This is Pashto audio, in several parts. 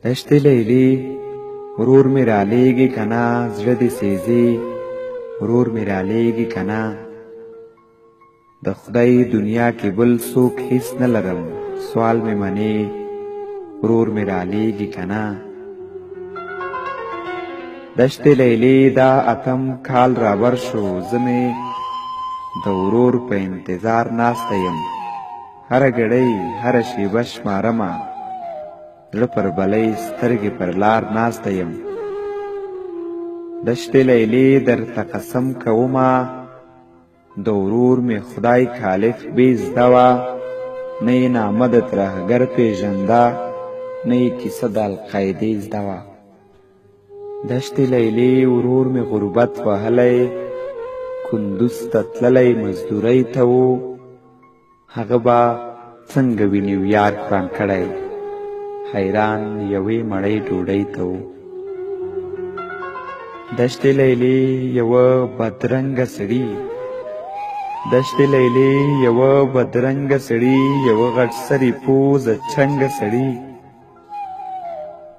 دشتې لیلی ورور مې رالیږي کنا، زړه دې سېزي ورور مې رالیږي کنا. د خدای دنیا کې بل څوک هیڅ نه لرم، سوال مې منې ورور مې رالیږي کنا. دشتې لیلی دا اتم کال رابر شو، زه مې د ورور په انتظار ناسته یم. هره ګړۍ هره شیبه شمارمه، زړه پر بلۍ سترګې پر لار ناسته یم. دشتې لیلی درته قسم کومه، د ورور مې خدای کالف بې زده وه. نه یې نامه د ترهګر پېژنده، نه یې کیسه د القاعدې زده وه. دشتې لیلی ورور مې غربت وهلی، کندوز ته تللی مزدورۍ ته و. هغه به څنګه وي نیویارک وران کړی، حیران یوې مړۍ ډوډۍ ته و. دشتې لیلی یوه بدرنګه سړي، دشتې لیلی یوه بدرنګه سړي، یوه غټ سري پوزه چنګه سړي.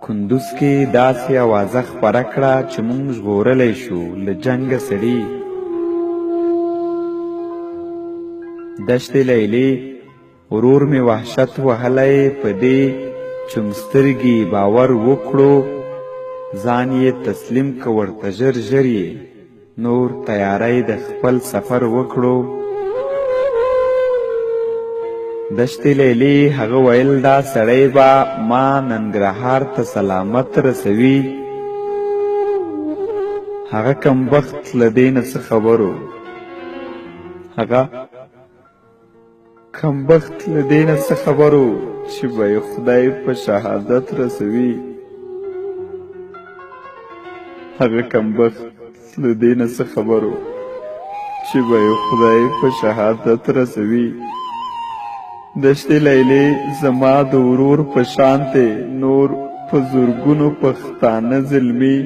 کندوز کې داسې اوازه خپره کړه چې مونږ ژغورلی شو له جنګه سړي. دشتې لیلی ورور مې وحشت وهلی، په دې چونګ باور وکړو، ځان یې تسلیم که ورته ژر ژر یې نور تیاری د خپل سفر وکړو. دشتې لیلی هغه ویل دا سړی به ما ننګرهار ته سلامت رسوي. هغه کمبخت له دې نه څه خبرو، هغه کمبخت له دې نه څه خبرو چې به یې خدای په شهادت رسوي. هغه کمبخت له دې نه څه خبرو چې به یې خدای په شهادت رسوي. دشتې لیلی زما د ورور په شانتې نور په زرګونو پښتانه زلمي،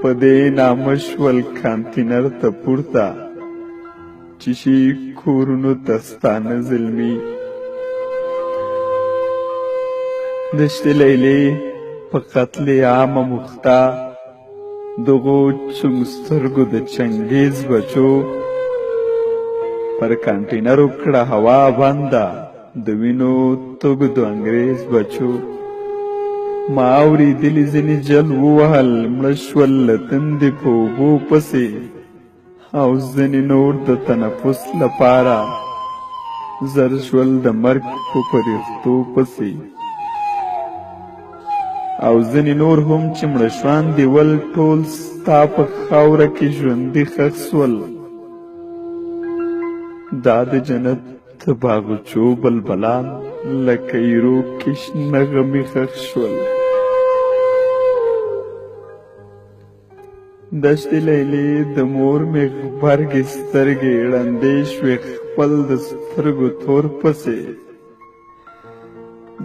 په دې نامه شول کانتینر ته پورته چې شي کورونو ته ستانه زلمي. دشتې لیلی په قتل عامه مخته، دغو چونګ سترګو د چنګیز بچو، پر کانټینرو کړه هوا بنده د وینو تږو د انګریز بچو. ما اورېدلي ځینې جل ووهل، مړه شول له تندې په اوبو پسې، او ځینې نور د تنفس لپاره زر شول د مرګ په پریښتو پسې، او ځینې نور هم چې مړه شواندې ول ټول ستا په خاوره کې ژوندي ښخ سول. دا د جنت د باغچو بلبلان لکه ایرو کې شنه غمي ښخ شول. دشتې لیلی د مور مې غبرګې سترګې ړندې شوې خپل د سترګو تور پسې.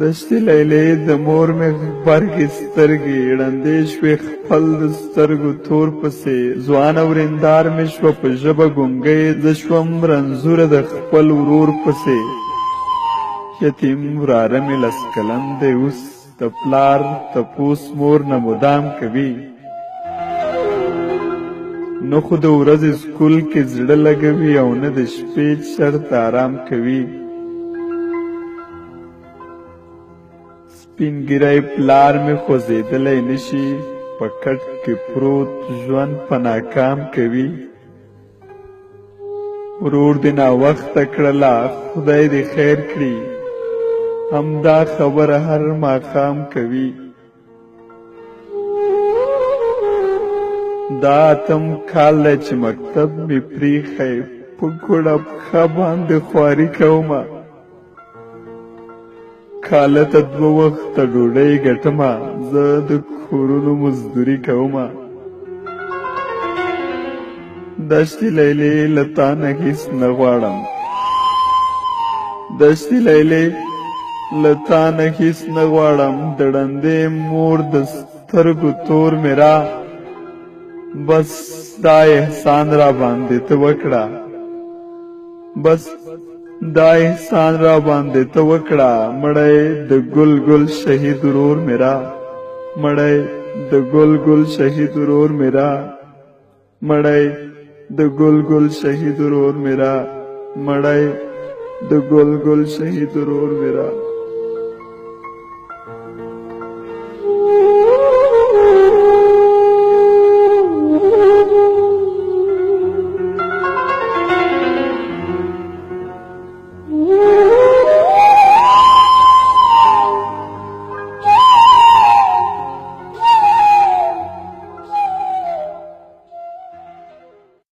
دشتې لیلی د مور مې غبرګې سترګې ړندې شوې خپل د سترګو تور پسې. ځوانه ورېندار مې شوه په ژبه ګونګۍ، زه شوم رنځوره د خپل ورور پسې. یتیم وراره مې لس کلن دی اوس، د پلار تپوس مور نه مدام کوي. نه خو د ورځې سکول کې زړه لګوي، او نه د شپې چرت آرام کوي. سپین ګیری پلار مې خوځېدلی نشي، په کټ کې پروت ژوند په ناکام کوي. ورور دې ناوخته کړله خدای دې خیر کړي، همدا خبره هر ماښام کوي. دا اتم کال دی چې مکتب مې پریښی، په ګوډه پښه باندې خواري کومه. کاله ته 2 وخته ډوډۍ ګټمه، زه د کورونو مزدوري کومه. دشتې لیلی له تا نه هېڅ نه غواړم، دشتې لیلی له تا نه هېڅ نه غواړم. د ړندې مور د سترګو تور مې را، بس دا احسان را باندې ته وکړه، بس دا احسان را باندې ته وکړه مړی د ګل ګل شهید ورور میرا مړی د ګل ګل شهید ورور میرا مړی د ګل ګل شهید ورور میرا مړی د ګل ګل شهید ورور میرا